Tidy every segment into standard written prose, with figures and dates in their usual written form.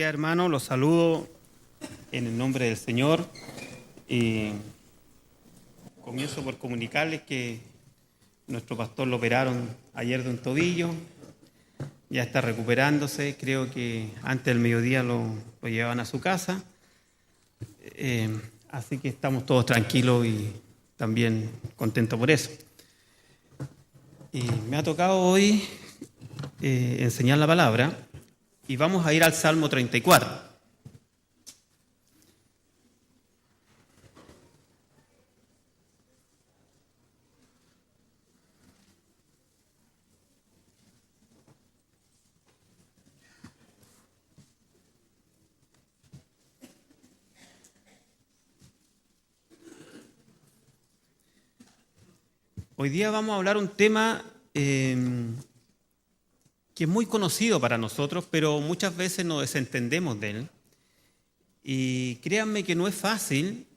días, hermanos. Los saludo en el nombre del Señor. Y comienzo por comunicarles que nuestro pastor lo operaron ayer de un tobillo. Ya está recuperándose. Creo que antes del mediodía lo llevaban a su casa. Así que estamos todos tranquilos y también contentos por eso. Y me ha tocado hoy enseñar la palabra y vamos a ir al Salmo 34. Hoy día vamos a hablar un tema que es muy conocido para nosotros, pero muchas veces nos desentendemos de él. Y créanme que no es fácil,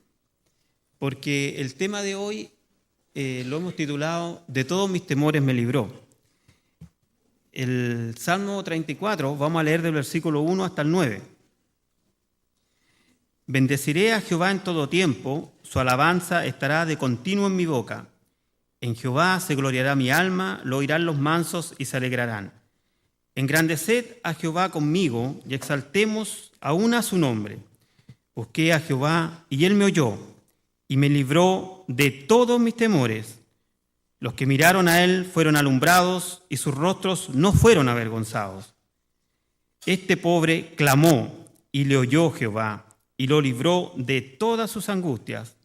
porque el tema de hoy lo hemos titulado "De todos mis temores me libró". El Salmo 34, vamos a leer del versículo 1 hasta el 9. Bendeciré a Jehová en todo tiempo, su alabanza estará de continuo en mi boca. En Jehová se gloriará mi alma, lo oirán los mansos y se alegrarán. Engrandeced a Jehová conmigo y exaltemos aún a su nombre. Busqué a Jehová y él me oyó y me libró de todos mis temores. Los que miraron a él fueron alumbrados y sus rostros no fueron avergonzados. Este pobre clamó y le oyó Jehová y lo libró de todas sus angustias.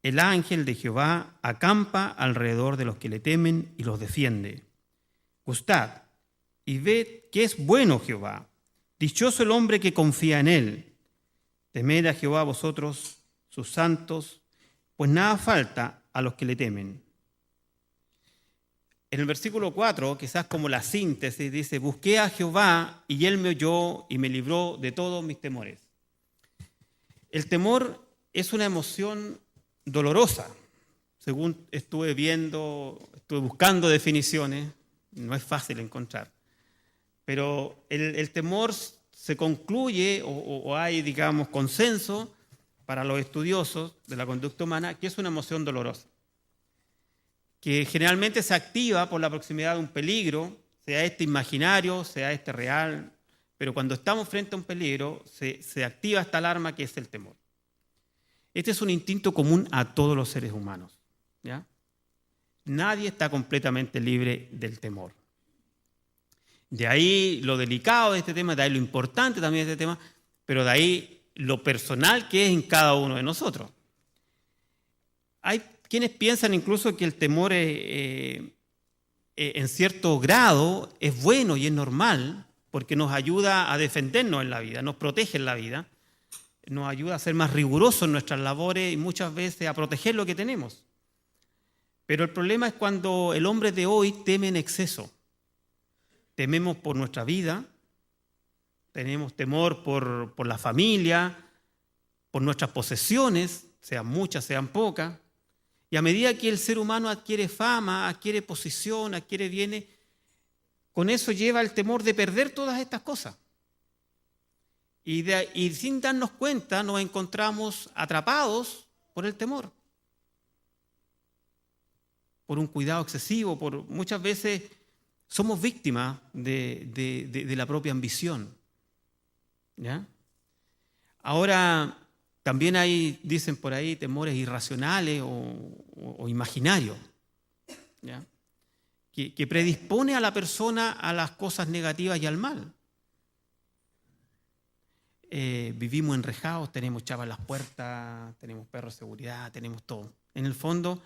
El ángel de Jehová acampa alrededor de los que le temen y los defiende. Gustad y ved que es bueno Jehová. Dichoso el hombre que confía en él. Temed a Jehová vosotros, sus santos, pues nada falta a los que le temen. En el versículo 4, quizás como la síntesis, dice: busqué a Jehová y él me oyó y me libró de todos mis temores. El temor es una emoción dolorosa. Según estuve buscando definiciones, no es fácil encontrar. Pero el temor se concluye, o hay, digamos, consenso para los estudiosos de la conducta humana, que es una emoción dolorosa, que generalmente se activa por la proximidad de un peligro, sea este imaginario, sea este real, pero cuando estamos frente a un peligro, se activa esta alarma que es el temor. Este es un instinto común a todos los seres humanos, ¿ya? Nadie está completamente libre del temor. De ahí lo delicado de este tema, de ahí lo importante también de este tema, pero de ahí lo personal que es en cada uno de nosotros. Hay quienes piensan incluso que el temor en cierto grado es bueno y es normal, porque nos ayuda a defendernos en la vida, nos protege en la vida, nos ayuda a ser más rigurosos en nuestras labores y muchas veces a proteger lo que tenemos. Pero el problema es cuando el hombre de hoy teme en exceso. Tememos por nuestra vida, tenemos temor por la familia, por nuestras posesiones, sean muchas, sean pocas. Y a medida que el ser humano adquiere fama, adquiere posición, adquiere bienes, con eso lleva el temor de perder todas estas cosas. Y sin darnos cuenta nos encontramos atrapados por el temor, por un cuidado excesivo, muchas veces somos víctimas de la propia ambición, ¿ya? Ahora, también hay, dicen por ahí, temores irracionales o imaginarios, ¿ya? Que predispone a la persona a las cosas negativas y al mal. Vivimos enrejados, tenemos chavas en las puertas, tenemos perros de seguridad, tenemos todo. En el fondo,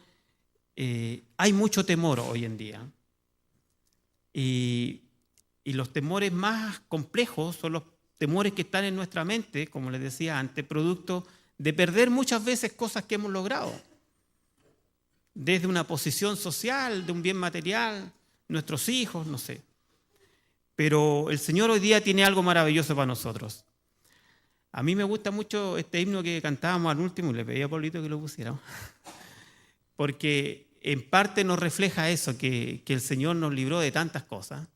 hay mucho temor hoy en día. Y los temores más complejos son los temores que están en nuestra mente, como les decía antes, producto de perder muchas veces cosas que hemos logrado. Desde una posición social, de un bien material, nuestros hijos, no sé. Pero el Señor hoy día tiene algo maravilloso para nosotros. A mí me gusta mucho este himno que cantábamos al último, y le pedí a Pablito que lo pusiéramos, porque en parte nos refleja eso, que el Señor nos libró de tantas cosas,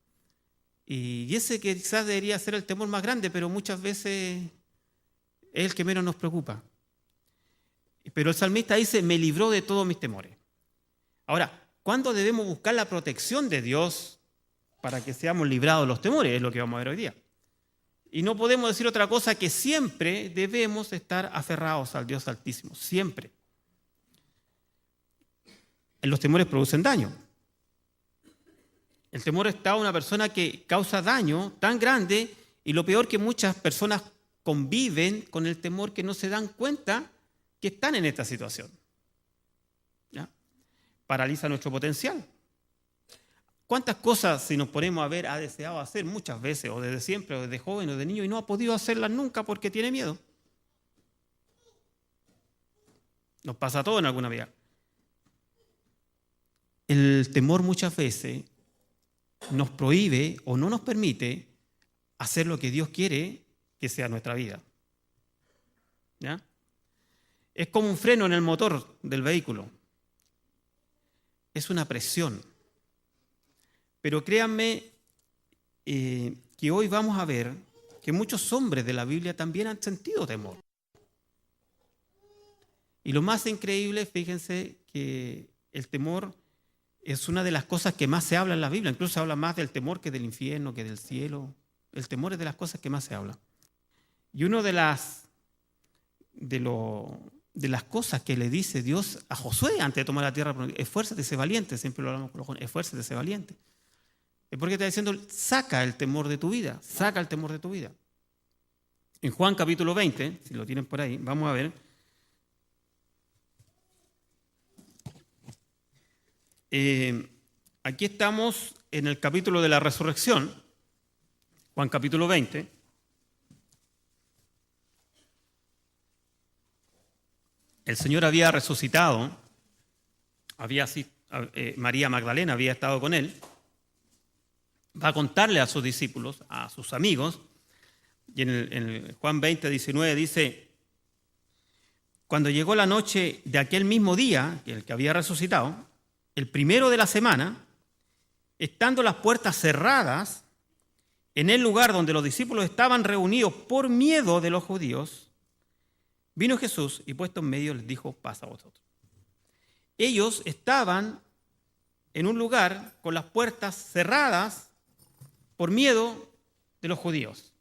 Y ese que quizás debería ser el temor más grande, pero muchas veces es el que menos nos preocupa. Pero el salmista dice, me libró de todos mis temores. Ahora, ¿cuándo debemos buscar la protección de Dios para que seamos librados de los temores? Es lo que vamos a ver hoy día. Y no podemos decir otra cosa que siempre debemos estar aferrados al Dios Altísimo, siempre. Los temores producen daño. El temor está en una persona que causa daño tan grande, y lo peor que muchas personas conviven con el temor que no se dan cuenta que están en esta situación. ¿Ya? Paraliza nuestro potencial. ¿Cuántas cosas, si nos ponemos a ver, ha deseado hacer muchas veces, o desde siempre, o desde joven, o de niño, y no ha podido hacerlas nunca porque tiene miedo? Nos pasa a todos en alguna vida. El temor muchas veces nos prohíbe o no nos permite hacer lo que Dios quiere que sea nuestra vida. ¿Ya? Es como un freno en el motor del vehículo. Es una presión. Pero créanme que hoy vamos a ver que muchos hombres de la Biblia también han sentido temor. Y lo más increíble, fíjense que el temor es una de las cosas que más se habla en la Biblia. Incluso se habla más del temor que del infierno, que del cielo. El temor es de las cosas que más se habla. Y una de las cosas que le dice Dios a Josué antes de tomar la tierra, esfuérzate, sé valiente. Siempre lo hablamos con los jóvenes, esfuérzate, sé valiente. Es porque está diciendo, saca el temor de tu vida, saca el temor de tu vida. En Juan capítulo 20, si lo tienen por ahí, vamos a ver. Aquí estamos en el capítulo de la resurrección, Juan capítulo 20. El Señor había resucitado, María Magdalena había estado con él. Va a contarle a sus discípulos, a sus amigos, y en Juan 20, 19 dice, cuando llegó la noche de aquel mismo día, el que había resucitado, el primero de la semana, estando las puertas cerradas, en el lugar donde los discípulos estaban reunidos por miedo de los judíos, vino Jesús y puesto en medio les dijo, paz a vosotros. Ellos estaban en un lugar con las puertas cerradas por miedo de los judíos.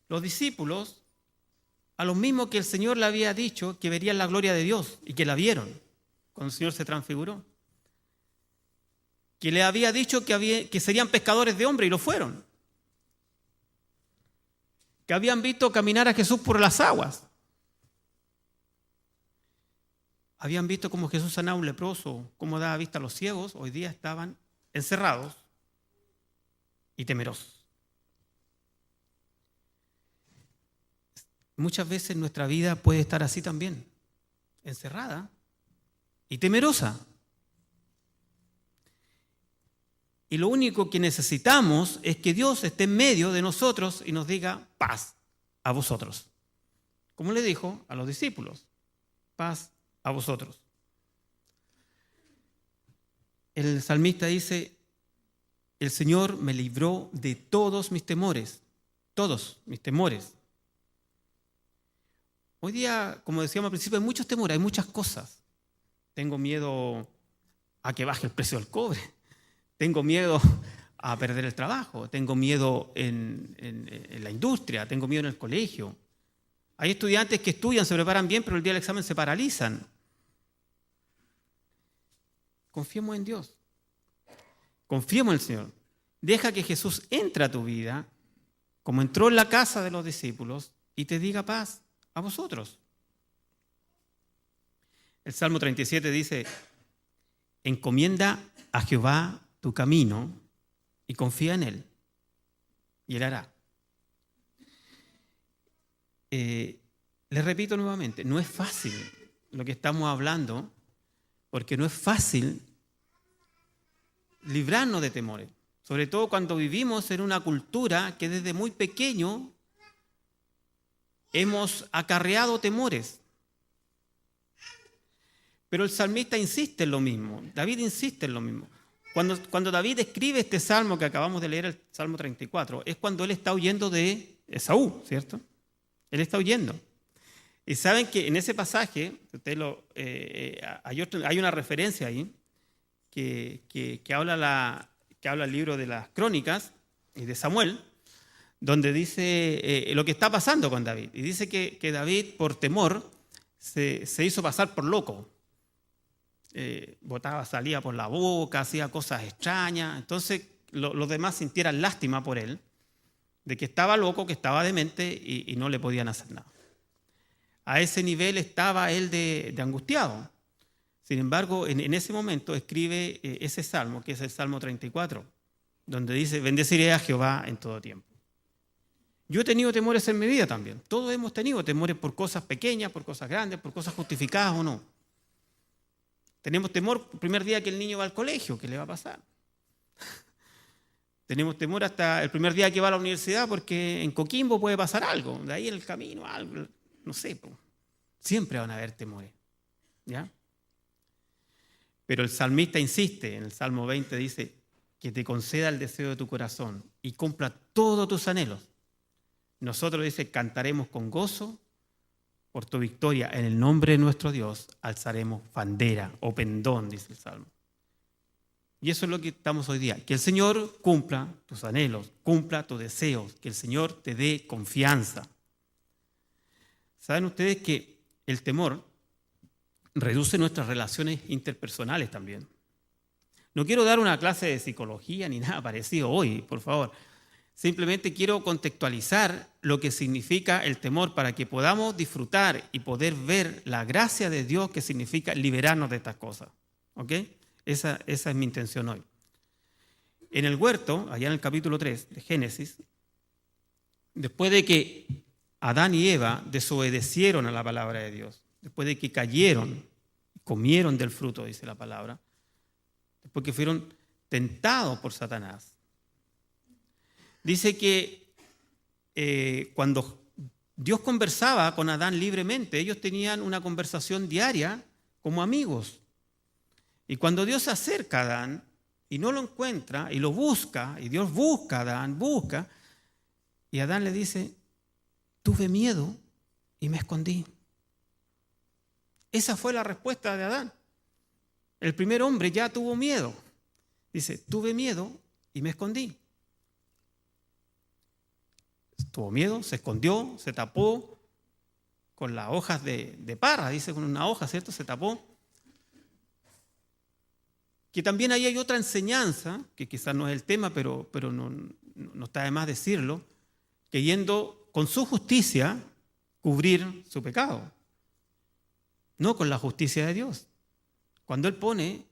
Los discípulos, a lo mismo que el Señor le había dicho que verían la gloria de Dios, y que la vieron cuando el Señor se transfiguró, que le había dicho que serían pescadores de hombres, y lo fueron, que habían visto caminar a Jesús por las aguas, habían visto cómo Jesús sanaba a un leproso, cómo daba vista a los ciegos. Hoy día estaban encerrados y temerosos. Muchas veces nuestra vida puede estar así también, encerrada y temerosa. Y lo único que necesitamos es que Dios esté en medio de nosotros y nos diga, paz a vosotros. Como le dijo a los discípulos, paz a vosotros. El salmista dice, el Señor me libró de todos mis temores, todos mis temores. Hoy día, como decíamos al principio, hay muchos temores, hay muchas cosas. Tengo miedo a que baje el precio del cobre. Tengo miedo a perder el trabajo. Tengo miedo en la industria. Tengo miedo en el colegio. Hay estudiantes que estudian, se preparan bien, pero el día del examen se paralizan. Confiemos en Dios. Confiemos en el Señor. Deja que Jesús entre a tu vida, como entró en la casa de los discípulos, y te diga paz a vosotros. El Salmo 37 dice, encomienda a Jehová tu camino y confía en Él, y Él hará. Les repito nuevamente, no es fácil lo que estamos hablando, porque no es fácil librarnos de temores, sobre todo cuando vivimos en una cultura que desde muy pequeño hemos acarreado temores. Pero el salmista insiste en lo mismo, David insiste en lo mismo. Cuando David escribe este salmo que acabamos de leer, el Salmo 34, es cuando él está huyendo de Esaú, ¿cierto? Él está huyendo. Y saben que en ese pasaje, hay una referencia ahí que habla el libro de las Crónicas y de Samuel, donde dice lo que está pasando con David. Y dice que David, por temor, se hizo pasar por loco. Botaba, salía por la boca, hacía cosas extrañas. Entonces los demás sintieran lástima por él, de que estaba loco, que estaba demente y no le podían hacer nada. A ese nivel estaba él de angustiado. Sin embargo, en ese momento escribe ese salmo, que es el Salmo 34, donde dice: bendeciré a Jehová en todo tiempo. Yo he tenido temores en mi vida también. Todos hemos tenido temores por cosas pequeñas, por cosas grandes, por cosas justificadas o no. Tenemos temor el primer día que el niño va al colegio, ¿qué le va a pasar? Tenemos temor hasta el primer día que va a la universidad porque en Coquimbo puede pasar algo, de ahí en el camino, algo, no sé. Siempre van a haber temores, ¿ya? Pero el salmista insiste, en el Salmo 20 dice: que te conceda el deseo de tu corazón y cumpla todos tus anhelos. Nosotros, dice, cantaremos con gozo por tu victoria. En el nombre de nuestro Dios alzaremos bandera o pendón, dice el Salmo. Y eso es lo que estamos hoy día. Que el Señor cumpla tus anhelos, cumpla tus deseos, que el Señor te dé confianza. ¿Saben ustedes que el temor reduce nuestras relaciones interpersonales también? No quiero dar una clase de psicología ni nada parecido hoy, por favor. Simplemente quiero contextualizar lo que significa el temor para que podamos disfrutar y poder ver la gracia de Dios que significa liberarnos de estas cosas. ¿Ok? Esa es mi intención hoy. En el huerto, allá en el capítulo 3 de Génesis, después de que Adán y Eva desobedecieron a la palabra de Dios, después de que cayeron, comieron del fruto, dice la palabra, después que fueron tentados por Satanás, dice que cuando Dios conversaba con Adán libremente, ellos tenían una conversación diaria como amigos. Y cuando Dios se acerca a Adán y no lo encuentra y lo busca, y Dios busca a Adán, busca, y Adán le dice: tuve miedo y me escondí. Esa fue la respuesta de Adán. El primer hombre ya tuvo miedo. Dice: tuve miedo y me escondí. Tuvo miedo, se escondió, se tapó con las hojas de parra, dice, con una hoja, ¿cierto? Se tapó. Que también ahí hay otra enseñanza, que quizás no es el tema, pero no está de más decirlo, que yendo con su justicia cubrir su pecado, no con la justicia de Dios. Cuando Él pone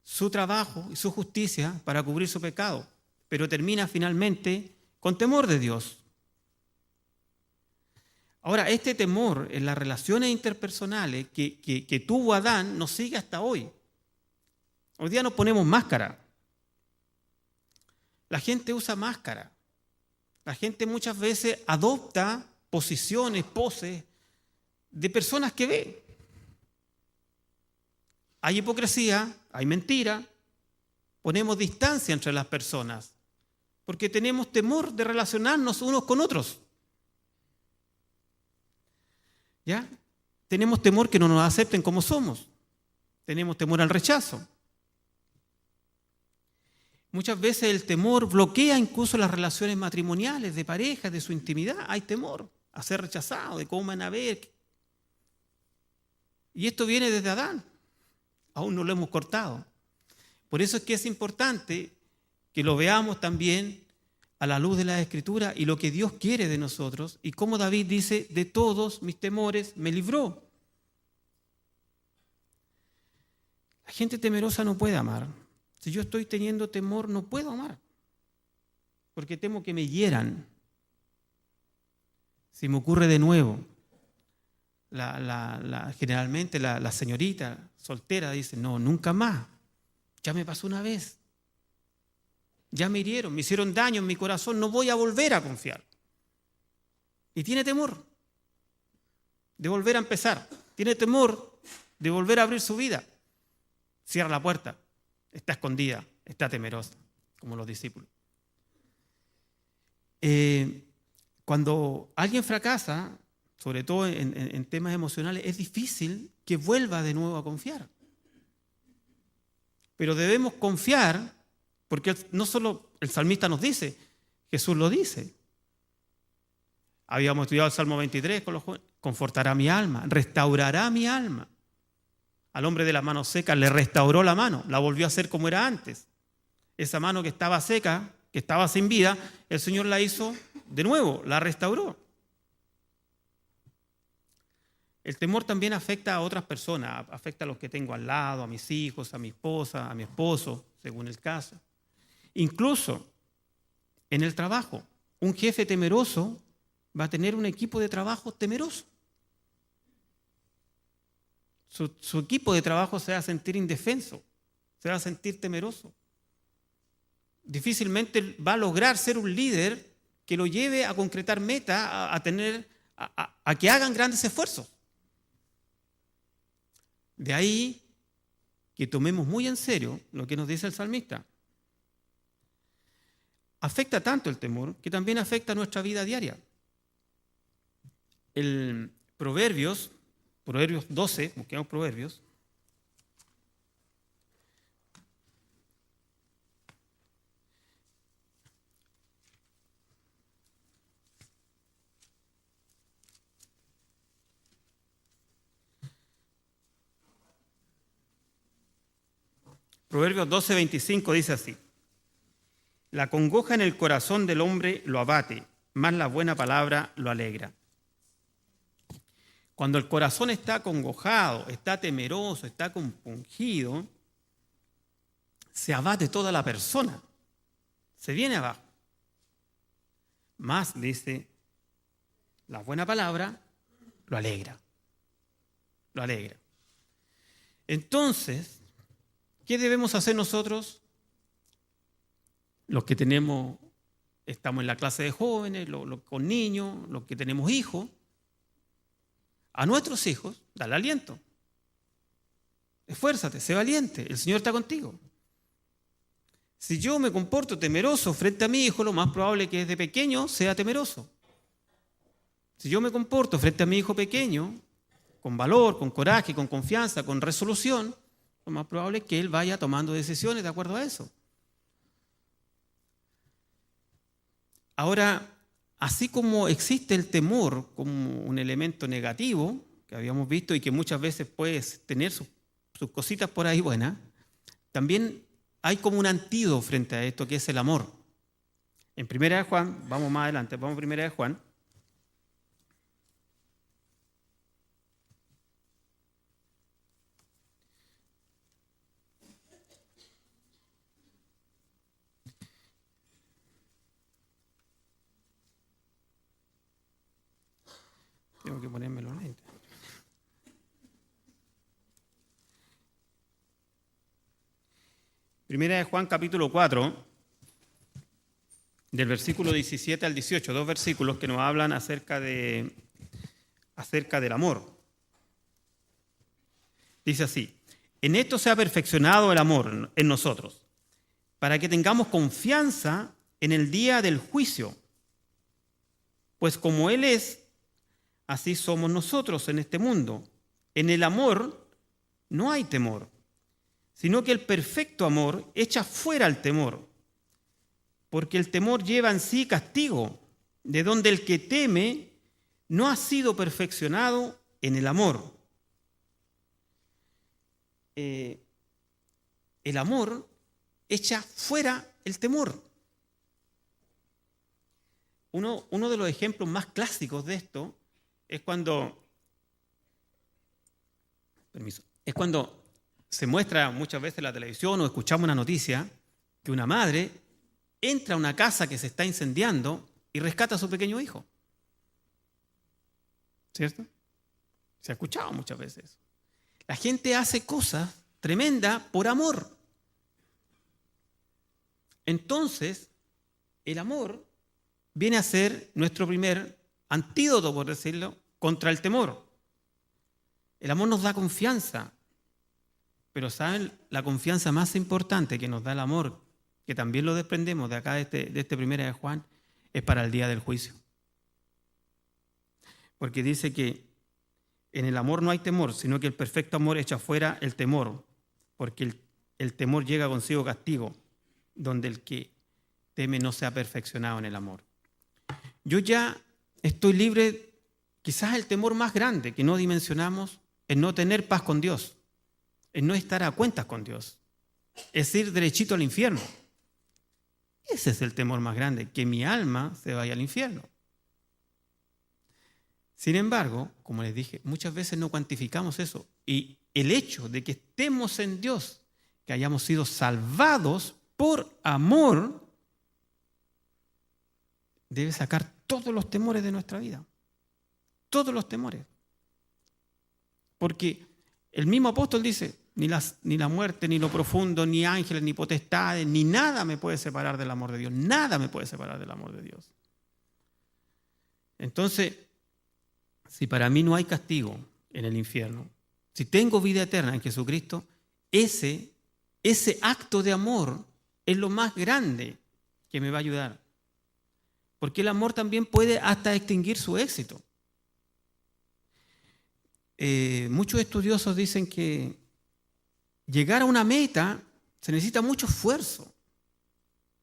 su trabajo y su justicia para cubrir su pecado, pero termina finalmente con temor de Dios. Ahora, este temor en las relaciones interpersonales que tuvo Adán nos sigue hasta hoy. Hoy día nos ponemos máscara. La gente usa máscara. La gente muchas veces adopta posiciones, poses de personas que ve. Hay hipocresía, hay mentira. Ponemos distancia entre las personas porque tenemos temor de relacionarnos unos con otros. ¿Ya? Tenemos temor que no nos acepten como somos. Tenemos temor al rechazo. Muchas veces el temor bloquea incluso las relaciones matrimoniales, de pareja, de su intimidad. Hay temor a ser rechazado, de cómo van a ver. Y esto viene desde Adán. Aún no lo hemos cortado. Por eso es que es importante que lo veamos también a la luz de la Escritura y lo que Dios quiere de nosotros. Y como David dice: de todos mis temores me libró. La gente temerosa no puede amar. Si yo estoy teniendo temor, no puedo amar, porque temo que me Si me ocurre de nuevo, generalmente la señorita soltera dice: no, nunca más, ya me pasó una vez, ya me hirieron, me hicieron daño en mi corazón, no voy a volver a confiar. Y tiene temor de volver a empezar, tiene temor de volver a abrir su vida. Cierra la puerta. Está escondida, está temerosa, como los discípulos. Cuando alguien fracasa, sobre todo en temas emocionales, es difícil que vuelva de nuevo a confiar. Pero debemos confiar, porque no solo el salmista nos dice, Jesús lo dice. Habíamos estudiado el Salmo 23 con los jóvenes. Confortará mi alma, restaurará mi alma. Al hombre de las manos secas le restauró la mano, la volvió a hacer como era antes. Esa mano que estaba seca, que estaba sin vida, el Señor la hizo de nuevo, la restauró. El temor también afecta a otras personas, afecta a los que tengo al lado, a mis hijos, a mi esposa, a mi esposo, según el caso. Incluso en el trabajo, un jefe temeroso va a tener un equipo de trabajo temeroso. Su equipo de trabajo se va a sentir indefenso, se va a sentir temeroso. Difícilmente va a lograr ser un líder que lo lleve a concretar metas, a que hagan grandes esfuerzos. De ahí que tomemos muy en serio lo que nos dice el salmista. Afecta tanto el temor que también afecta nuestra vida diaria. El Proverbios 12, busquemos Proverbios. Proverbios 12, 25 dice así: la congoja en el corazón del hombre lo abate, mas la buena palabra lo alegra. Cuando el corazón está acongojado, está temeroso, está compungido, se abate toda la persona, se viene abajo. Más, dice, la buena palabra lo alegra, lo alegra. Entonces, ¿qué debemos hacer nosotros? Los que estamos en la clase de jóvenes, con niños, los que tenemos hijos, a nuestros hijos, dale aliento. Esfuérzate, sé valiente, el Señor está contigo. Si yo me comporto temeroso frente a mi hijo, lo más probable es que desde pequeño sea temeroso. Si yo me comporto frente a mi hijo pequeño, con valor, con coraje, con confianza, con resolución, lo más probable es que él vaya tomando decisiones de acuerdo a eso. Ahora, así como existe el temor como un elemento negativo, que habíamos visto y que muchas veces puede tener sus cositas por ahí buenas, también hay como un antídoto frente a esto, que es el amor. En 1 de Juan, vamos más adelante, vamos a 1 de Juan. Tengo que ponerme los lentes. Primera de Juan, capítulo 4, del versículo 17 al 18, dos versículos que nos hablan acerca del amor. Dice así: en esto se ha perfeccionado el amor en nosotros, para que tengamos confianza en el día del juicio. Pues como Él es, así somos nosotros en este mundo. En el amor no hay temor, sino que el perfecto amor echa fuera el temor, porque el temor lleva en sí castigo, de donde el que teme no ha sido perfeccionado en el amor. El amor echa fuera el temor. Uno de los ejemplos más clásicos de esto es cuando se muestra muchas veces en la televisión o escuchamos una noticia que una madre entra a una casa que se está incendiando y rescata a su pequeño hijo. ¿Cierto? Se ha escuchado muchas veces. La gente hace cosas tremendas por amor. Entonces, el amor viene a ser nuestro primer antídoto, por decirlo, contra el temor. El amor nos da confianza. Pero ¿saben? La confianza más importante que nos da el amor, que también lo desprendemos de acá, de este primera de Juan, es para el día del juicio. Porque dice que en el amor no hay temor, sino que el perfecto amor echa fuera el temor, porque el temor llega consigo castigo, donde el que teme no se ha perfeccionado en el amor. Yo ya estoy libre, quizás el temor más grande que no dimensionamos es no tener paz con Dios, es no estar a cuentas con Dios, es ir derechito al infierno. Ese es el temor más grande, que mi alma se vaya al infierno. Sin embargo, como les dije, muchas veces no cuantificamos eso. Y el hecho de que estemos en Dios, que hayamos sido salvados por amor, debe sacar todos los temores de nuestra vida. Todos los temores. Porque el mismo apóstol dice, ni la muerte, ni lo profundo, ni ángeles, ni potestades, ni nada me puede separar del amor de Dios. Nada me puede separar del amor de Dios. Entonces, si para mí no hay castigo en el infierno, si tengo vida eterna en Jesucristo, ese acto de amor es lo más grande que me va a ayudar. Porque el amor también puede hasta extinguir su éxito. Muchos estudiosos dicen que llegar a una meta se necesita mucho esfuerzo,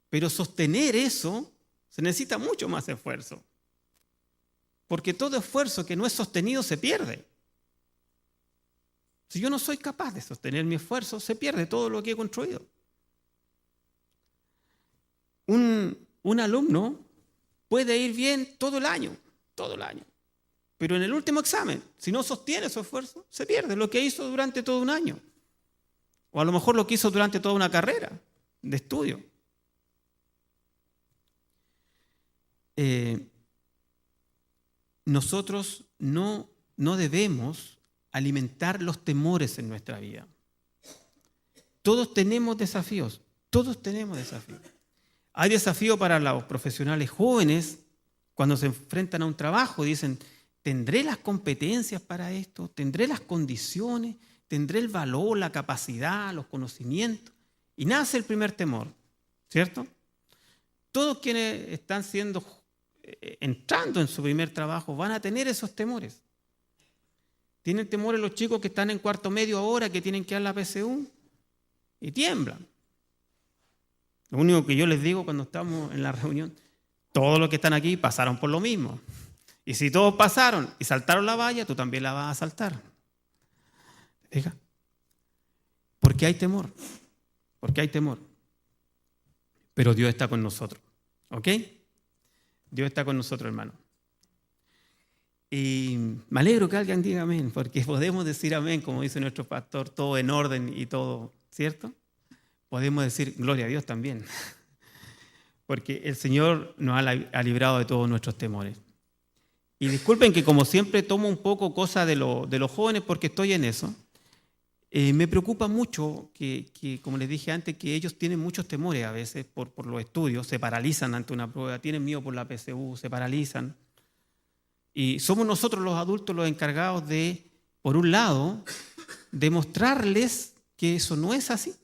pero sostener eso se necesita mucho más esfuerzo. Porque todo esfuerzo que no es sostenido se pierde. Si yo no soy capaz de sostener mi esfuerzo, se pierde todo lo que he construido. Un alumno puede ir bien todo el año, pero en el último examen, si no sostiene su esfuerzo, se pierde lo que hizo durante todo un año. O a lo mejor lo que hizo durante toda una carrera de estudio. Nosotros no debemos alimentar los temores en nuestra vida. Todos tenemos desafíos. Hay desafíos para los profesionales jóvenes cuando se enfrentan a un trabajo. Dicen, ¿tendré las competencias para esto? ¿Tendré las condiciones? ¿Tendré el valor, la capacidad, los conocimientos? Y nace el primer temor, ¿cierto? Todos quienes están entrando en su primer trabajo van a tener esos temores. Tienen temores los chicos que están en cuarto medio ahora, que tienen que dar la PSU, y tiemblan. Lo único que yo les digo cuando estamos en la reunión, todos los que están aquí pasaron por lo mismo. Y si todos pasaron y saltaron la valla, tú también la vas a saltar. ¿Fija? Porque hay temor. Pero Dios está con nosotros. ¿Ok? Dios está con nosotros, hermano. Y me alegro que alguien diga amén, porque podemos decir amén, como dice nuestro pastor, todo en orden y todo, ¿cierto? Podemos decir gloria a Dios también, porque el Señor nos ha librado de todos nuestros temores. Y disculpen que como siempre tomo un poco cosa de los jóvenes porque estoy en eso. Me preocupa mucho que, como les dije antes, que ellos tienen muchos temores a veces por los estudios, se paralizan ante una prueba, tienen miedo por la PSU, se paralizan. Y somos nosotros los adultos los encargados de, por un lado, demostrarles que eso no es así,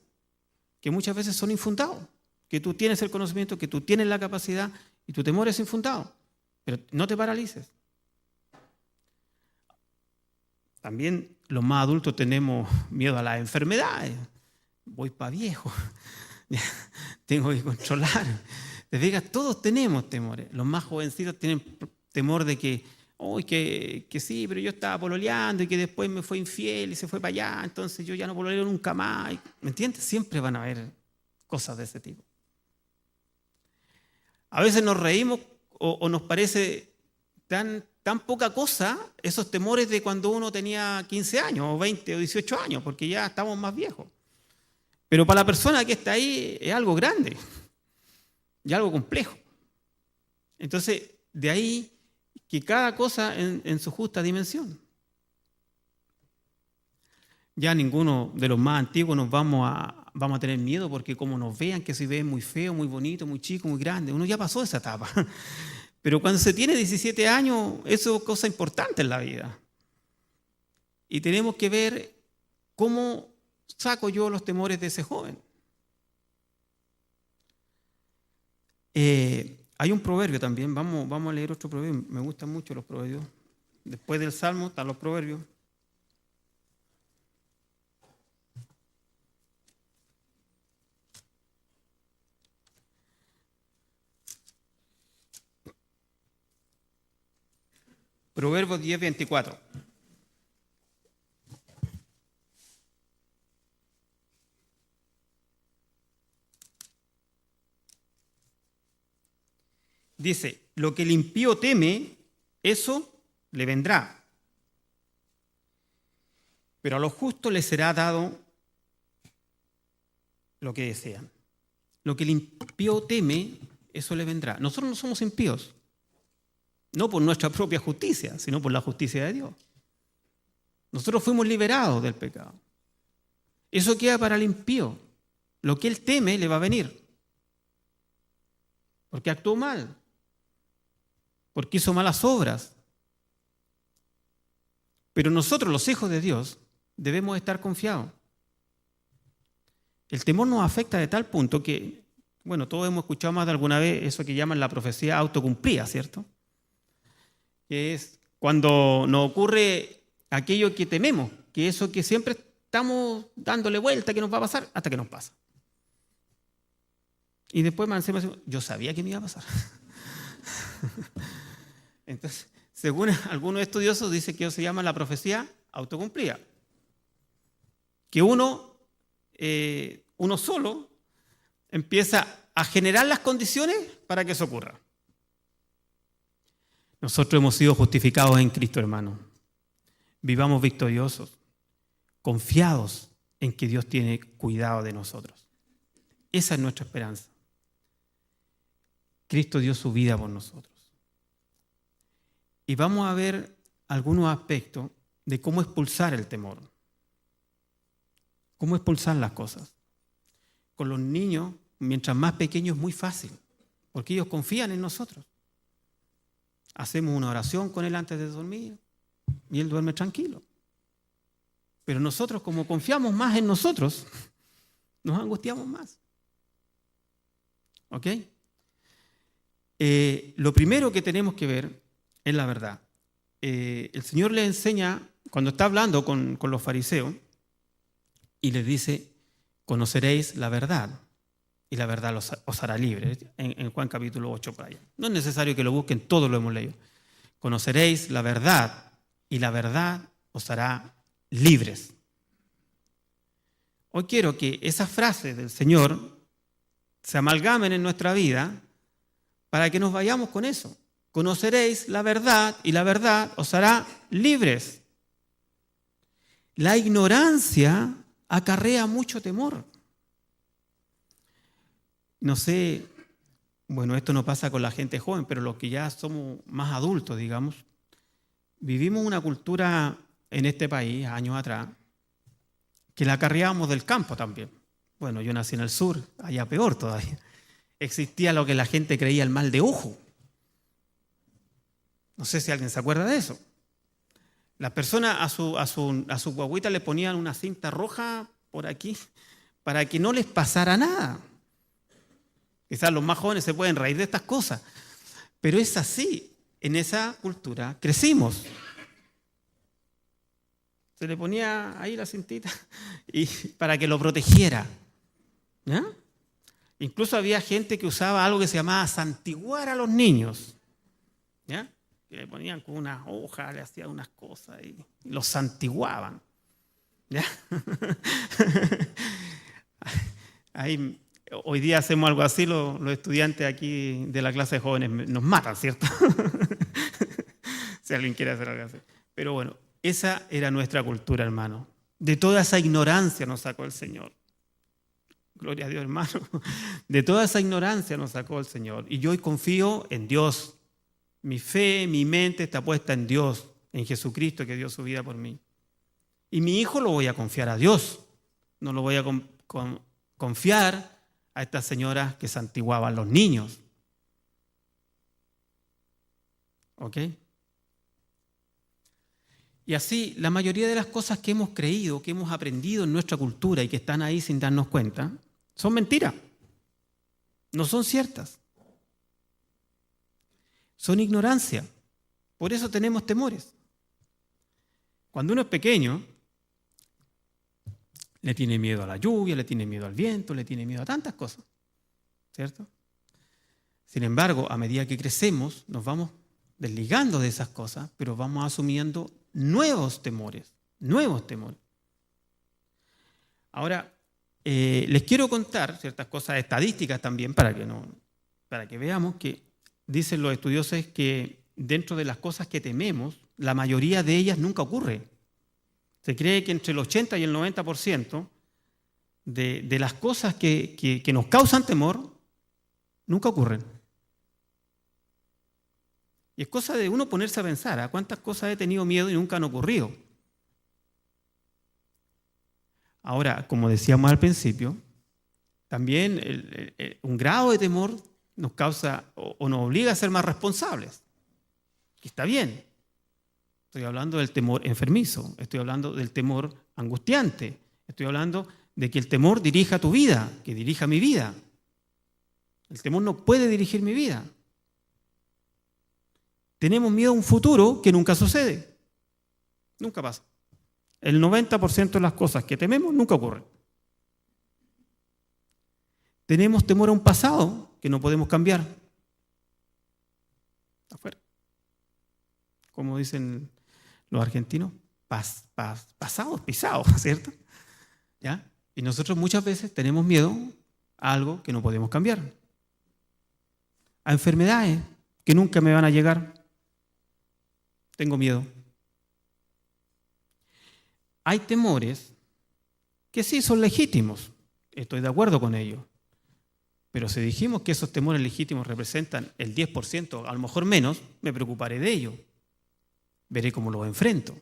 que muchas veces son infundados, que tú tienes el conocimiento, que tú tienes la capacidad y tu temor es infundado, pero no te paralices. También los más adultos tenemos miedo a las enfermedades. Voy para viejo, tengo que controlar. Te fijas, todos tenemos temores. Los más jovencitos tienen temor de que sí, pero yo estaba pololeando y que después me fue infiel y se fue para allá, entonces yo ya no pololeo nunca más. ¿Me entiendes? Siempre van a haber cosas de ese tipo. A veces nos reímos o nos parece tan poca cosa esos temores de cuando uno tenía 15 años o 20 o 18 años, porque ya estamos más viejos. Pero para la persona que está ahí es algo grande y algo complejo. Entonces, de ahí que cada cosa en su justa dimensión. Ya ninguno de los más antiguos nos vamos a tener miedo porque como nos vean, que se ven muy feo, muy bonito, muy chico, muy grande, uno ya pasó esa etapa. Pero cuando se tiene 17 años, eso es cosa importante en la vida. Y tenemos que ver cómo saco yo los temores de ese joven? Hay un proverbio también, vamos a leer otro proverbio, me gustan mucho los proverbios. Después del Salmo están los proverbios. Proverbios 10:24. Dice, lo que el impío teme, eso le vendrá. Pero a los justos les será dado lo que desean. Lo que el impío teme, eso le vendrá. Nosotros no somos impíos. No por nuestra propia justicia, sino por la justicia de Dios. Nosotros fuimos liberados del pecado. Eso queda para el impío. Lo que él teme le va a venir. Porque actuó mal. Porque hizo malas obras. Pero nosotros, los hijos de Dios, debemos estar confiados. El temor nos afecta de tal punto que, bueno, todos hemos escuchado más de alguna vez eso que llaman la profecía autocumplida, ¿cierto? Que es cuando nos ocurre aquello que tememos, que eso que siempre estamos dándole vuelta, que nos va a pasar, hasta que nos pasa. Y después más encima decimos, yo sabía que me iba a pasar. Entonces, según algunos estudiosos, dice que eso se llama la profecía autocumplida. Que uno solo empieza a generar las condiciones para que eso ocurra. Nosotros hemos sido justificados en Cristo, hermano. Vivamos victoriosos, confiados en que Dios tiene cuidado de nosotros. Esa es nuestra esperanza. Cristo dio su vida por nosotros. Y vamos a ver algunos aspectos de cómo expulsar el temor. Cómo expulsar las cosas. Con los niños, mientras más pequeños, es muy fácil, porque ellos confían en nosotros. Hacemos una oración con él antes de dormir y él duerme tranquilo. Pero nosotros, como confiamos más en nosotros, nos angustiamos más. ¿Ok? Lo primero que tenemos que ver es la verdad. El Señor le enseña, cuando está hablando con los fariseos, y les dice, conoceréis la verdad, y la verdad os hará libres, en Juan capítulo 8 por allá. No es necesario que lo busquen, todos lo hemos leído. Conoceréis la verdad, y la verdad os hará libres. Hoy quiero que esas frases del Señor se amalgamen en nuestra vida para que nos vayamos con eso. Conoceréis la verdad y la verdad os hará libres. La ignorancia acarrea mucho temor. No sé, bueno, esto no pasa con la gente joven, pero los que ya somos más adultos, digamos, vivimos una cultura en este país, años atrás, que la acarreábamos del campo también. Bueno, yo nací en el sur, allá peor todavía. Existía lo que la gente creía el mal de ojo. No sé si alguien se acuerda de eso. Las personas a su guagüita le ponían una cinta roja por aquí para que no les pasara nada. Quizás los más jóvenes se pueden reír de estas cosas, pero es así. En esa cultura crecimos. Se le ponía ahí la cintita y para que lo protegiera. ¿Ya? Incluso había gente que usaba algo que se llamaba santiguar a los niños. ¿Ya? Que le ponían con unas hojas, le hacían unas cosas y los santiguaban. ¿Ya? Ahí, hoy día hacemos algo así, los estudiantes aquí de la clase de jóvenes nos matan, ¿cierto? Si alguien quiere hacer algo así. Pero bueno, esa era nuestra cultura, hermano. De toda esa ignorancia nos sacó el Señor. Gloria a Dios, hermano. De toda esa ignorancia nos sacó el Señor. Y yo hoy confío en Dios. Mi fe, mi mente está puesta en Dios, en Jesucristo que dio su vida por mí. Y mi hijo lo voy a confiar a Dios. No lo voy a confiar a estas señoras que santiguaban los niños. ¿Ok? Y así, la mayoría de las cosas que hemos creído, que hemos aprendido en nuestra cultura y que están ahí sin darnos cuenta, son mentiras. No son ciertas. Son ignorancia. Por eso tenemos temores. Cuando uno es pequeño, le tiene miedo a la lluvia, le tiene miedo al viento, le tiene miedo a tantas cosas, ¿cierto? Sin embargo, a medida que crecemos, nos vamos desligando de esas cosas, pero vamos asumiendo nuevos temores, nuevos temores. Ahora, les quiero contar ciertas cosas estadísticas también para que veamos que dicen los estudiosos que dentro de las cosas que tememos, la mayoría de ellas nunca ocurre. Se cree que entre el 80 y el 90% de las cosas que nos causan temor nunca ocurren. Y es cosa de uno ponerse a pensar, ¿a cuántas cosas he tenido miedo y nunca han ocurrido? Ahora, como decíamos al principio, también un grado de temor nos causa o nos obliga a ser más responsables. Y está bien. Estoy hablando del temor enfermizo, estoy hablando del temor angustiante, estoy hablando de que el temor dirija tu vida, que dirija mi vida. El temor no puede dirigir mi vida. Tenemos miedo a un futuro que nunca sucede. Nunca pasa. El 90% de las cosas que tememos nunca ocurren. Tenemos temor a un pasado que no podemos cambiar. Afuera. Como dicen los argentinos, pasados, pisados, ¿cierto? ¿Ya? Y nosotros muchas veces tenemos miedo a algo que no podemos cambiar. A enfermedades que nunca me van a llegar. Tengo miedo. Hay temores que sí son legítimos. Estoy de acuerdo con ellos. Pero si dijimos que esos temores legítimos representan el 10%, a lo mejor menos, me preocuparé de ello. Veré cómo los enfrento.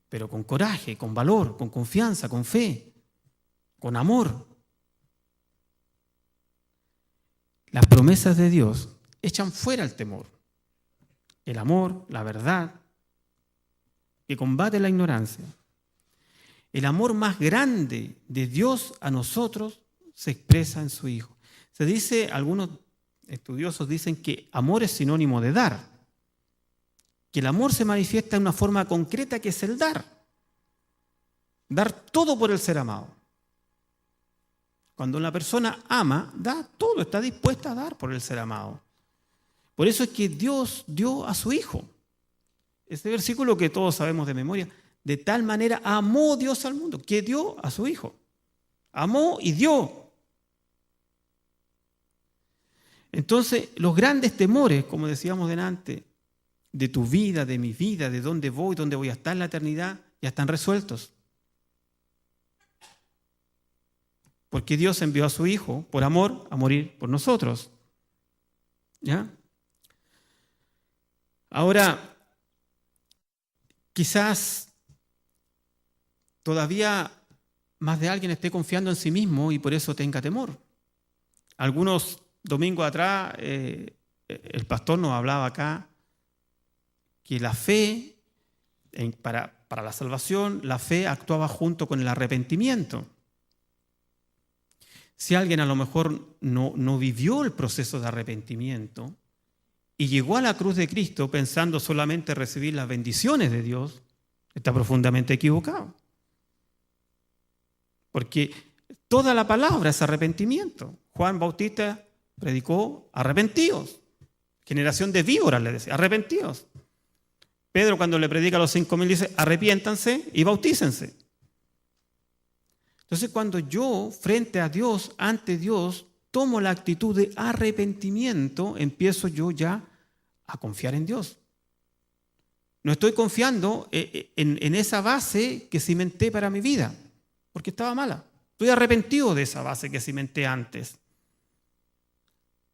Pero con coraje, con valor, con confianza, con fe, con amor. Las promesas de Dios echan fuera el temor. El amor, la verdad, que combate la ignorancia. El amor más grande de Dios a nosotros se expresa en su Hijo. Se dice, algunos estudiosos dicen que amor es sinónimo de dar. Que el amor se manifiesta en una forma concreta que es el dar. Dar todo por el ser amado. Cuando una persona ama, da todo, está dispuesta a dar por el ser amado. Por eso es que Dios dio a su Hijo. Este versículo que todos sabemos de memoria, de tal manera amó Dios al mundo, que dio a su Hijo. Amó y dio. Entonces, los grandes temores, como decíamos delante, de tu vida, de mi vida, de dónde voy a estar en la eternidad, ya están resueltos. Porque Dios envió a su Hijo, por amor, a morir por nosotros. ¿Ya? Ahora, quizás todavía más de alguien esté confiando en sí mismo y por eso tenga temor. Algunos domingos atrás, el pastor nos hablaba acá que la fe, para la salvación, la fe actuaba junto con el arrepentimiento. Si alguien a lo mejor no vivió el proceso de arrepentimiento y llegó a la cruz de Cristo pensando solamente recibir las bendiciones de Dios, está profundamente equivocado. Porque toda la palabra es arrepentimiento. Juan Bautista predicó arrepentidos. Generación de víboras, le decía, arrepentidos. Pedro, cuando le predica a los 5.000, dice, arrepiéntanse y bautícense. Entonces, cuando yo, frente a Dios, ante Dios, tomo la actitud de arrepentimiento, empiezo yo ya a confiar en Dios. No estoy confiando en esa base que cimenté para mi vida, porque estaba mala. Estoy arrepentido de esa base que cimenté antes.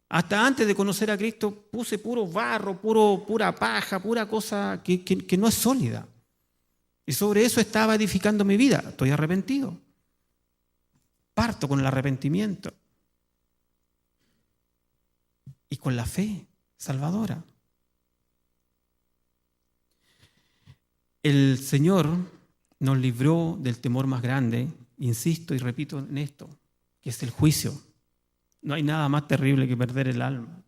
Hasta antes de conocer a Cristo puse puro barro, pura paja, pura cosa que no es sólida. Y sobre eso estaba edificando mi vida. Estoy arrepentido. Parto con el arrepentimiento. Y con la fe salvadora. El Señor nos libró del temor más grande, insisto y repito en esto, que es el juicio. No hay nada más terrible que perder el alma.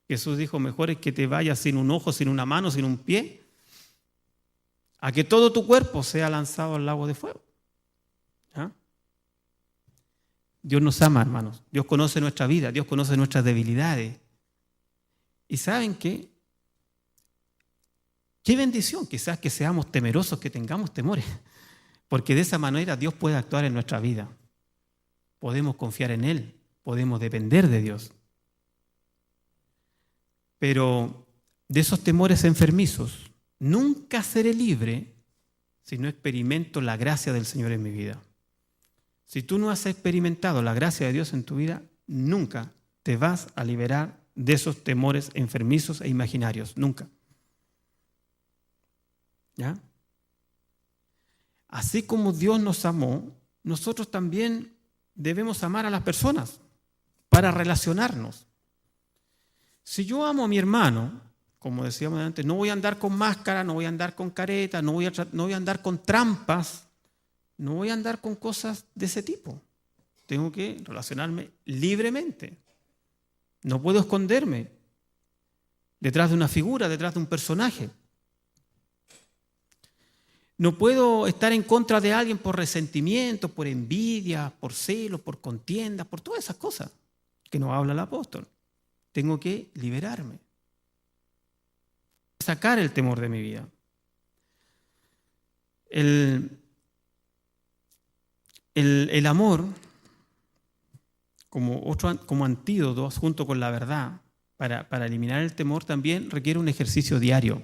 Jesús dijo, mejor es que te vayas sin un ojo, sin una mano, sin un pie, a que todo tu cuerpo sea lanzado al lago de fuego. ¿Ah? Dios nos ama, hermanos. Dios conoce nuestra vida, Dios conoce nuestras debilidades. ¿Y saben qué? Qué bendición quizás que seamos temerosos, que tengamos temores, porque de esa manera Dios puede actuar en nuestra vida. Podemos confiar en Él, podemos depender de Dios. Pero de esos temores enfermizos, nunca seré libre si no experimento la gracia del Señor en mi vida. Si tú no has experimentado la gracia de Dios en tu vida, nunca te vas a liberar de esos temores enfermizos e imaginarios. Nunca. ¿Ya? Así como Dios nos amó, nosotros también debemos amar a las personas para relacionarnos. Si yo amo a mi hermano, como decíamos antes, no voy a andar con máscara, no voy a andar con careta, no voy a andar con trampas, no voy a andar con cosas de ese tipo. Tengo que relacionarme libremente. No puedo esconderme detrás de una figura, detrás de un personaje. No puedo estar en contra de alguien por resentimiento, por envidia, por celos, por contiendas, por todas esas cosas que nos habla el apóstol. Tengo que liberarme, sacar el temor de mi vida. El amor, como antídoto junto con la verdad, para eliminar el temor, también requiere un ejercicio diario.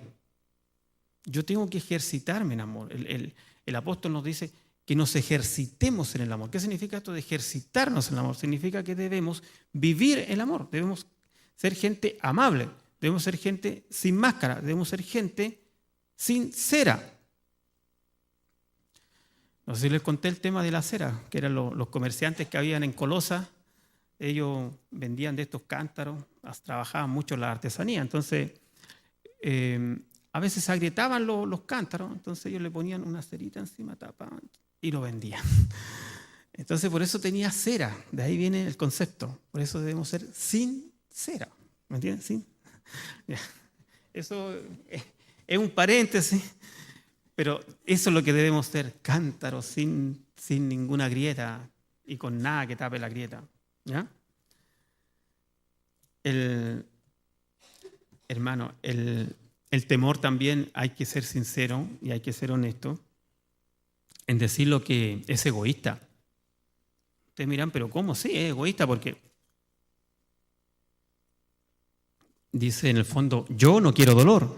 Yo tengo que ejercitarme en amor. El apóstol nos dice que nos ejercitemos en el amor. ¿Qué significa esto de ejercitarnos en el amor? Significa que debemos vivir el amor, debemos ser gente amable, debemos ser gente sin máscara, debemos ser gente sincera. No sé si les conté el tema de la cera, que eran los comerciantes que habían en Colosa. Ellos vendían de estos cántaros, trabajaban mucho en la artesanía. Entonces, a veces se agrietaban los cántaros, entonces ellos le ponían una cerita encima, tapaban y lo vendían. Entonces, por eso tenía cera, de ahí viene el concepto. Por eso debemos ser sin cera, ¿me entiendes? ¿Sí? Eso es un paréntesis, pero eso es lo que debemos ser, cántaros sin ninguna grieta y con nada que tape la grieta. ¿Ya? Hermano, el temor también hay que ser sincero y hay que ser honesto en decir lo que es egoísta. Ustedes miran, pero ¿cómo? Sí, es egoísta porque dice en el fondo, yo no quiero dolor.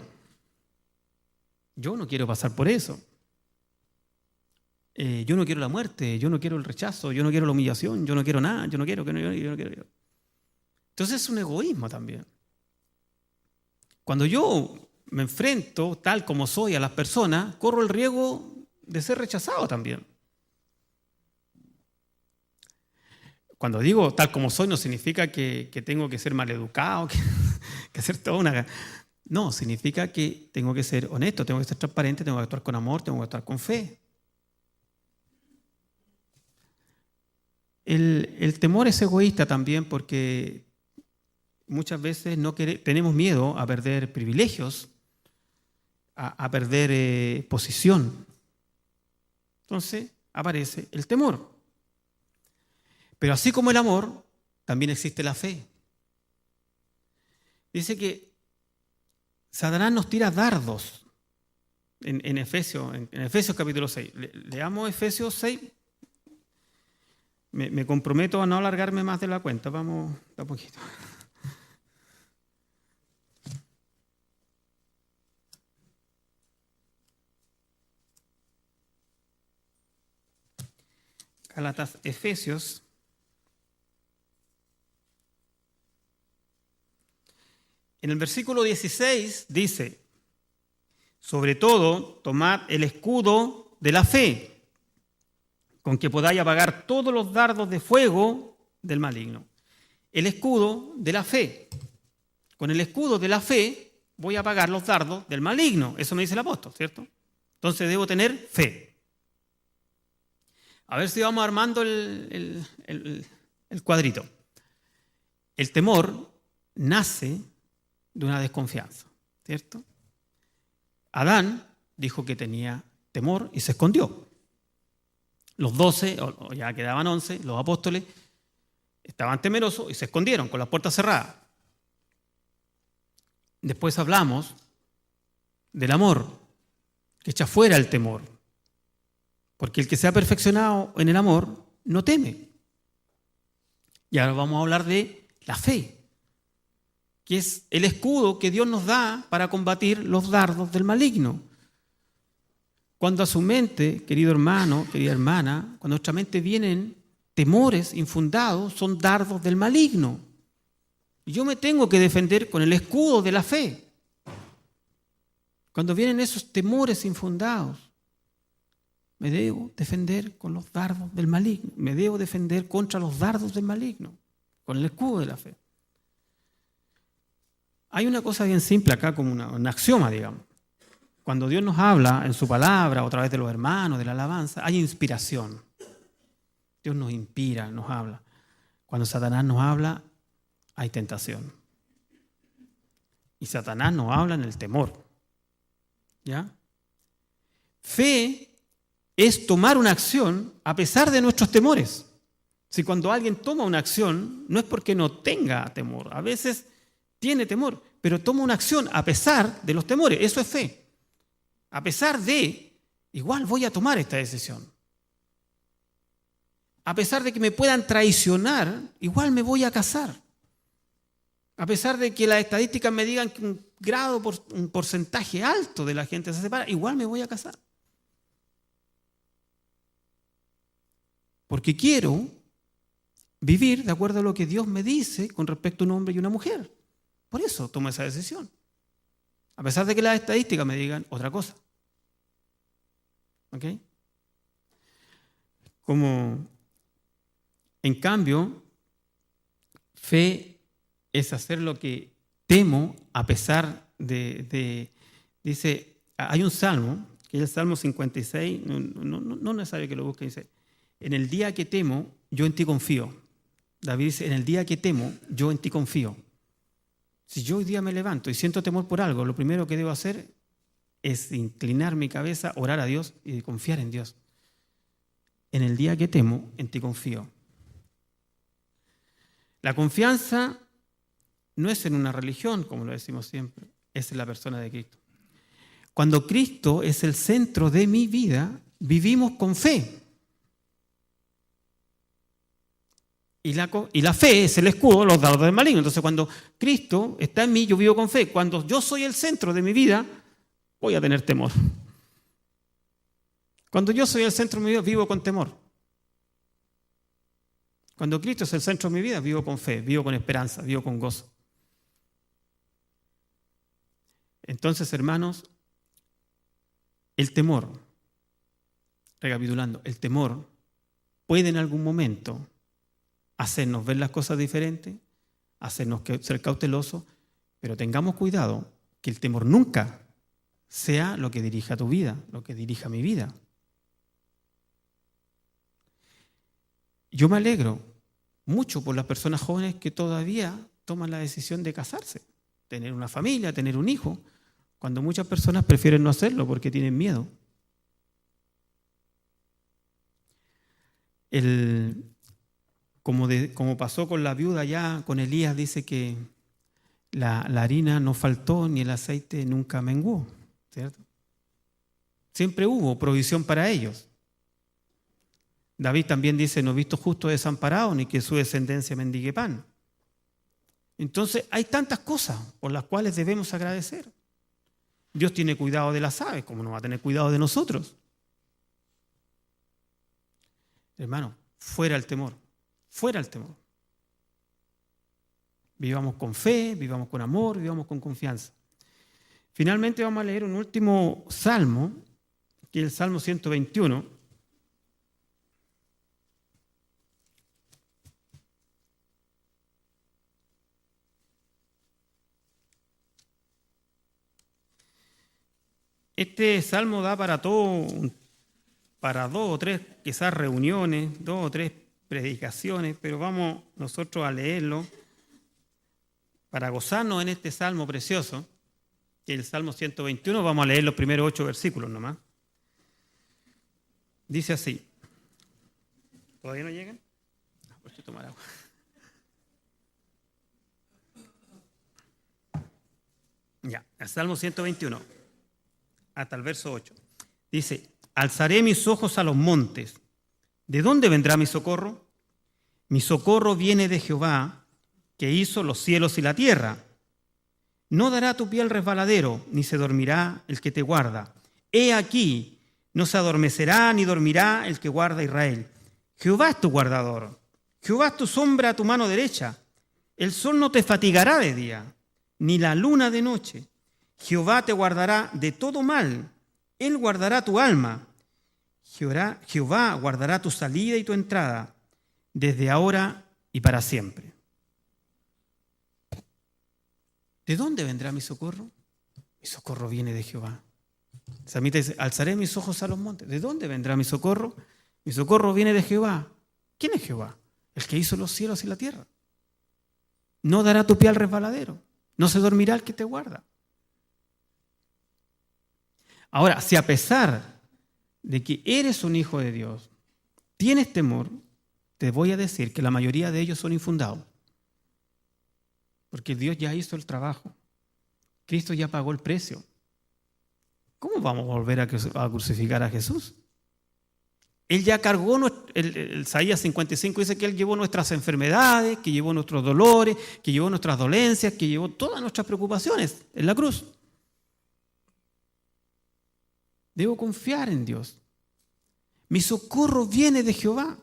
Yo no quiero pasar por eso. Yo no quiero la muerte, yo no quiero el rechazo, yo no quiero la humillación, yo no quiero nada, yo no quiero. Entonces es un egoísmo también. Cuando yo me enfrento tal como soy a las personas, corro el riesgo de ser rechazado también. Cuando digo tal como soy no significa que tengo que ser maleducado, que hacer toda una... No, significa que tengo que ser honesto, tengo que ser transparente, tengo que actuar con amor, tengo que actuar con fe. El temor es egoísta también porque muchas veces tenemos miedo a perder privilegios, a perder posición. Entonces aparece el temor. Pero así como el amor, también existe la fe. Dice que Satanás nos tira dardos en Efesios capítulo 6. Leamos Efesios 6. Me comprometo a no alargarme más de la cuenta. Vamos a poquito. Gálatas, Efesios. En el versículo 16 dice, sobre todo, tomad el escudo de la fe, con que podáis apagar todos los dardos de fuego del maligno. El escudo de la fe. Con el escudo de la fe voy a apagar los dardos del maligno. Eso me dice el apóstol, ¿cierto? Entonces debo tener fe. A ver si vamos armando el cuadrito. El temor nace de una desconfianza, ¿cierto? Adán dijo que tenía temor y se escondió. Los 12, o ya quedaban 11, los apóstoles, estaban temerosos y se escondieron con las puertas cerradas. Después hablamos del amor, que echa fuera el temor. Porque el que se ha perfeccionado en el amor no teme. Y ahora vamos a hablar de la fe, que es el escudo que Dios nos da para combatir los dardos del maligno. Cuando a su mente, querido hermano, querida hermana, cuando a nuestra mente vienen temores infundados, son dardos del maligno. Y yo me tengo que defender con el escudo de la fe. Cuando vienen esos temores infundados, me debo defender con los dardos del maligno. Me debo defender contra los dardos del maligno, con el escudo de la fe. Hay una cosa bien simple acá, como un axioma, digamos. Cuando Dios nos habla en su palabra, o a través de los hermanos, de la alabanza, hay inspiración. Dios nos inspira, nos habla. Cuando Satanás nos habla, hay tentación. Y Satanás nos habla en el temor. ¿Ya? Fe es tomar una acción a pesar de nuestros temores. Si cuando alguien toma una acción, no es porque no tenga temor. A veces tiene temor, pero toma una acción a pesar de los temores. Eso es fe. A pesar de, igual voy a tomar esta decisión. A pesar de que me puedan traicionar, igual me voy a casar. A pesar de que las estadísticas me digan que un porcentaje alto de la gente se separa, igual me voy a casar. Porque quiero vivir de acuerdo a lo que Dios me dice con respecto a un hombre y una mujer. Por eso tomo esa decisión. A pesar de que las estadísticas me digan otra cosa. ¿Ok? Como, en cambio, fe es hacer lo que temo a pesar de dice, hay un salmo, que es el Salmo 56, no es necesario que lo busquen, dice, en el día que temo, yo en ti confío. David dice, en el día que temo, yo en ti confío. Si yo hoy día me levanto y siento temor por algo, lo primero que debo hacer es inclinar mi cabeza, orar a Dios y confiar en Dios. En el día que temo, en ti confío. La confianza no es en una religión, como lo decimos siempre, es en la persona de Cristo. Cuando Cristo es el centro de mi vida, vivimos con fe. Y la fe es el escudo de los dardos del maligno. Entonces, cuando Cristo está en mí, yo vivo con fe. Cuando yo soy el centro de mi vida, voy a tener temor. Cuando yo soy el centro de mi vida, vivo con temor. Cuando Cristo es el centro de mi vida, vivo con fe, vivo con esperanza, vivo con gozo. Entonces, hermanos, el temor, recapitulando, el temor puede en algún momento hacernos ver las cosas diferentes, hacernos ser cautelosos, pero tengamos cuidado que el temor nunca sea lo que dirija tu vida, lo que dirija mi vida. Yo me alegro mucho por las personas jóvenes que todavía toman la decisión de casarse, tener una familia, tener un hijo, cuando muchas personas prefieren no hacerlo porque tienen miedo. Como pasó con la viuda ya, con Elías, dice que la harina no faltó ni el aceite nunca menguó, ¿cierto? Siempre hubo provisión para ellos. David también dice, no he visto justo desamparado ni que su descendencia mendigue pan. Entonces hay tantas cosas por las cuales debemos agradecer. Dios tiene cuidado de las aves, ¿cómo no va a tener cuidado de nosotros? Hermano, fuera el temor, fuera el temor. Vivamos con fe, vivamos con amor, vivamos con confianza. Finalmente vamos a leer un último salmo, que es el Salmo 121. Este salmo da para todo, para 2 o 3 quizás reuniones, 2 o 3 predicaciones, pero vamos nosotros a leerlo para gozarnos en este salmo precioso, que es el Salmo 121. Vamos a leer los primeros 8 versículos nomás. Dice así. ¿Todavía no llegan? Voy a tomar agua. Ya, el Salmo 121, hasta el verso 8. Dice: alzaré mis ojos a los montes. ¿De dónde vendrá mi socorro? Mi socorro viene de Jehová, que hizo los cielos y la tierra. No dará tu pie al resbaladero, ni se dormirá el que te guarda. He aquí, no se adormecerá ni dormirá el que guarda a Israel. Jehová es tu guardador. Jehová es tu sombra a tu mano derecha. El sol no te fatigará de día, ni la luna de noche. Jehová te guardará de todo mal. Él guardará tu alma. Jehová guardará tu salida y tu entrada, desde ahora y para siempre. ¿De dónde vendrá mi socorro? Mi socorro viene de Jehová. El salmista dice: alzaré mis ojos a los montes. ¿De dónde vendrá mi socorro? Mi socorro viene de Jehová. ¿Quién es Jehová? El que hizo los cielos y la tierra. No dará tu pie al resbaladero. No se dormirá el que te guarda. Ahora, si a pesar de que eres un hijo de Dios, tienes temor, te voy a decir que la mayoría de ellos son infundados. Porque Dios ya hizo el trabajo. Cristo ya pagó el precio. ¿Cómo vamos a volver a crucificar a Jesús? Él ya cargó, el Isaías 55 dice que Él llevó nuestras enfermedades, que llevó nuestros dolores, que llevó nuestras dolencias, que llevó todas nuestras preocupaciones en la cruz. Debo confiar en Dios. Mi socorro viene de Jehová.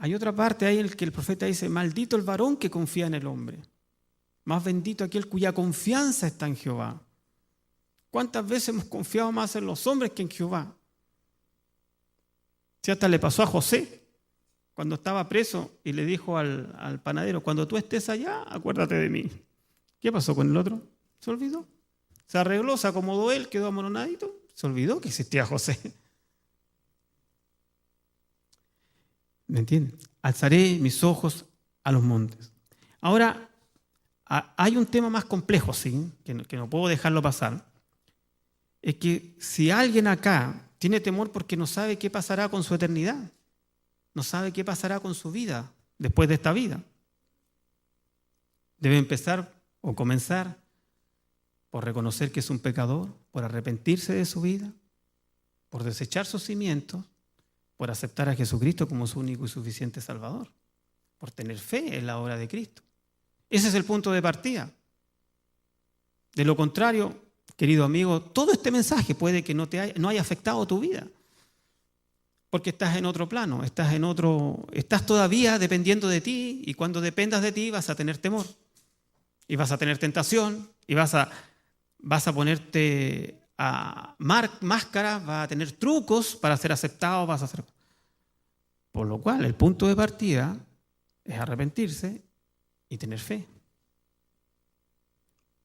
Hay otra parte ahí en la que el profeta dice: maldito el varón que confía en el hombre. Más bendito aquel cuya confianza está en Jehová. ¿Cuántas veces hemos confiado más en los hombres que en Jehová? Si hasta le pasó a José, cuando estaba preso y le dijo al panadero: cuando tú estés allá, acuérdate de mí. ¿Qué pasó con el otro? Se olvidó. Se arregló, se acomodó él, quedó amoronadito. Se olvidó que existía José. ¿Me entienden? Alzaré mis ojos a los montes. Ahora, hay un tema más complejo, ¿sí? Que no puedo dejarlo pasar. Es que si alguien acá tiene temor porque no sabe qué pasará con su eternidad, no sabe qué pasará con su vida después de esta vida, debe empezar o comenzar por reconocer que es un pecador, por arrepentirse de su vida, por desechar sus cimientos, por aceptar a Jesucristo como su único y suficiente Salvador, por tener fe en la obra de Cristo. Ese es el punto de partida. De lo contrario, querido amigo, todo este mensaje puede que no haya afectado tu vida, porque estás en otro plano, estás todavía dependiendo de ti, y cuando dependas de ti vas a tener temor, y vas a tener tentación, y vas a ponerte a máscaras, vas a tener trucos para ser aceptado, Por lo cual, el punto de partida es arrepentirse y tener fe.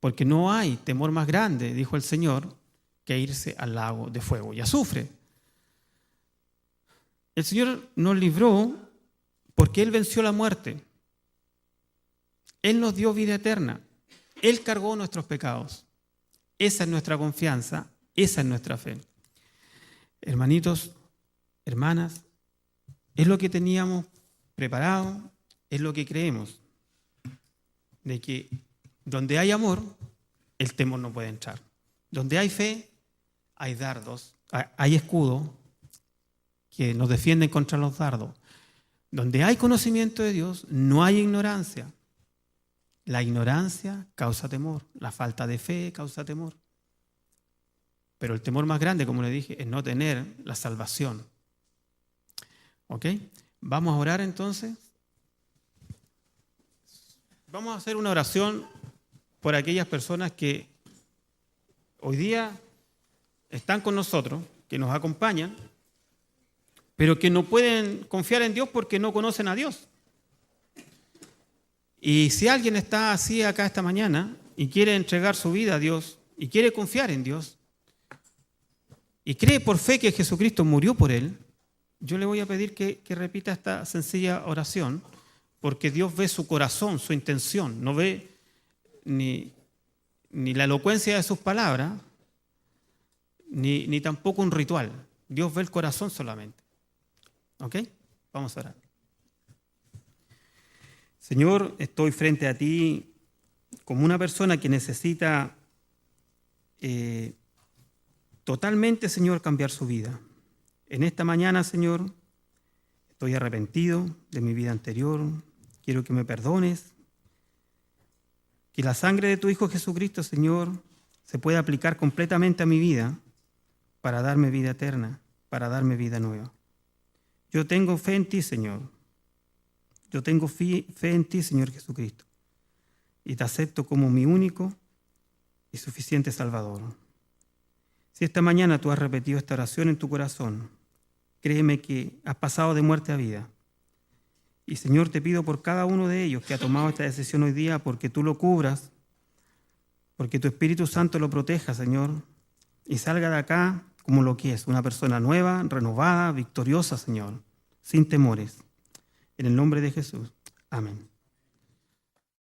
Porque no hay temor más grande, dijo el Señor, que irse al lago de fuego y azufre. El Señor nos libró porque Él venció la muerte. Él nos dio vida eterna. Él cargó nuestros pecados. Esa es nuestra confianza, esa es nuestra fe. Hermanitos, hermanas, es lo que teníamos preparado, es lo que creemos, de que donde hay amor, el temor no puede entrar. Donde hay fe, hay dardos, hay escudos que nos defienden contra los dardos. Donde hay conocimiento de Dios, no hay ignorancia. La ignorancia causa temor, la falta de fe causa temor. Pero el temor más grande, como le dije, es no tener la salvación. ¿Ok? Vamos a orar entonces. Vamos a hacer una oración por aquellas personas que hoy día están con nosotros, que nos acompañan, pero que no pueden confiar en Dios porque no conocen a Dios. Y si alguien está así acá esta mañana y quiere entregar su vida a Dios y quiere confiar en Dios y cree por fe que Jesucristo murió por él, yo le voy a pedir que repita esta sencilla oración, porque Dios ve su corazón, su intención, no ve ni la elocuencia de sus palabras, ni tampoco un ritual. Dios ve el corazón solamente. ¿Ok? Vamos a orar. Señor, estoy frente a ti como una persona que necesita totalmente, Señor, cambiar su vida. En esta mañana, Señor, estoy arrepentido de mi vida anterior. Quiero que me perdones. Que la sangre de tu Hijo Jesucristo, Señor, se pueda aplicar completamente a mi vida para darme vida eterna, para darme vida nueva. Yo tengo fe en ti, Señor. Yo tengo fe en ti, Señor Jesucristo. Y te acepto como mi único y suficiente Salvador. Si esta mañana tú has repetido esta oración en tu corazón, créeme que has pasado de muerte a vida. Y Señor, te pido por cada uno de ellos que ha tomado esta decisión hoy día, porque tú lo cubras, porque tu Espíritu Santo lo proteja, Señor, y salga de acá como lo que es, una persona nueva, renovada, victoriosa, Señor, sin temores. En el nombre de Jesús. Amén.